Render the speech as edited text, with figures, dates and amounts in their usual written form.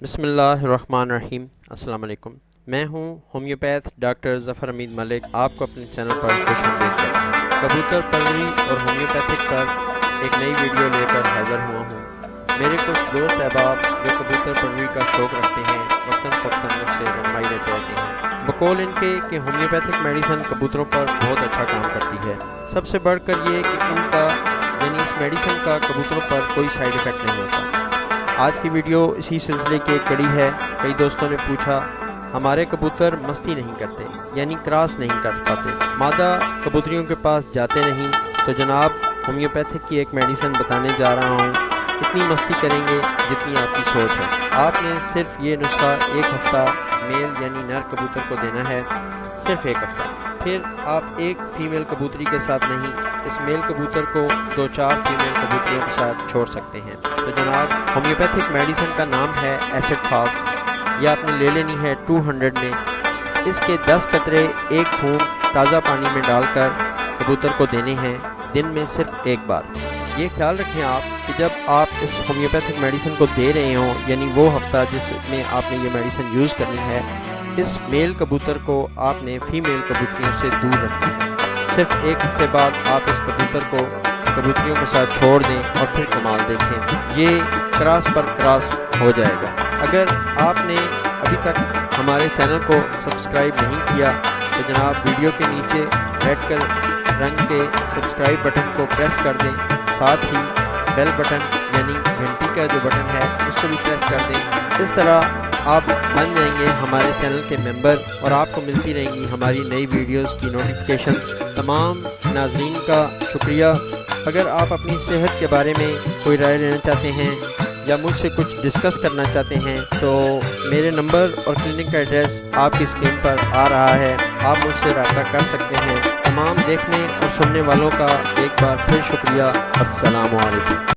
بسم اللہ الرحمن الرحیم۔ السلام علیکم، میں ہوں ہومیوپیتھ ڈاکٹر ظفر امید ملک، آپ کو اپنے چینل پر خوش آمدید کرتا ہوں۔ کبوتر پروری اور ہومیوپیتھک پر ایک نئی ویڈیو لے کر حاضر ہوا ہوں۔ میرے کچھ دوست احباب جو کبوتر پروری کا شوق رکھتے ہیں وقتاً فوقتاً مجھ سے رہنمائی لیتے رہتے ہیں، بقول ان کے کہ ہومیوپیتھک میڈیسن کبوتروں پر بہت اچھا کام کرتی ہے۔ سب سے بڑھ کر یہ کہ ان کا اس میڈیسن کا کبوتروں پر کوئی سائیڈ ایفیکٹ نہیں ہوتا۔ آج کی ویڈیو اسی سلسلے کی ایک کڑی ہے۔ کئی دوستوں نے پوچھا ہمارے کبوتر مستی نہیں کرتے، یعنی کراس نہیں کر پاتے، مادہ کبوتریوں کے پاس جاتے نہیں، تو جناب ہومیوپیتھک کی ایک میڈیسن بتانے جا رہا ہوں۔ اتنی مستی کریں گے جتنی آپ کی سوچ ہے۔ آپ نے صرف یہ نسخہ ایک ہفتہ میل یعنی نر کبوتر کو دینا ہے، صرف ایک ہفتہ۔ پھر آپ ایک فیمیل کبوتری کے ساتھ نہیں، اس میل کبوتر کو 2-4 فیمیل کبوتریوں کے ساتھ چھوڑ سکتے ہیں۔ تو جناب ہومیوپیتھک میڈیسن کا نام ہے ایسڈ فاس، یہ آپ نے لے لینی ہے 200 میں۔ اس کے 10 قطرے ایک گھونٹ تازہ پانی میں ڈال کر کبوتر کو دینے ہیں، دن میں صرف ایک بار۔ یہ خیال رکھیں آپ کہ جب آپ اس ہومیوپیتھک میڈیسن کو دے رہے ہوں، یعنی وہ ہفتہ جس میں آپ نے یہ میڈیسن یوز کرنی ہے، اس میل کبوتر کو آپ نے فیمیل کبوتریوں سے دور رکھنا ہے۔ صرف ایک ہفتے بعد آپ اس کبوتر کو کبوتریوں کے ساتھ چھوڑ دیں اور پھر کمال دیکھیں، یہ کراس پر کراس ہو جائے گا۔ اگر آپ نے ابھی تک ہمارے چینل کو سبسکرائب نہیں کیا تو جناب ویڈیو کے نیچے ریڈ رنگ کے سبسکرائب بٹن کو پریس کر دیں، ساتھ ہی بیل بٹن یعنی گھنٹی کا جو بٹن ہے اس کو بھی پریس کر دیں۔ اس طرح آپ بن جائیں گے ہمارے چینل کے ممبر اور آپ کو ملتی رہیں گی ہماری نئی ویڈیوز کی نوٹیفیکیشنز۔ تمام ناظرین کا شکریہ۔ اگر آپ اپنی صحت کے بارے میں کوئی رائے لینا چاہتے ہیں یا مجھ سے کچھ ڈسکس کرنا چاہتے ہیں تو میرے نمبر اور کلینک کا ایڈریس آپ کی اسکرین پر آ رہا ہے، آپ مجھ سے رابطہ کر سکتے ہیں۔ تمام دیکھنے اور سننے والوں کا ایک بار پھر شکریہ۔ السلام علیکم۔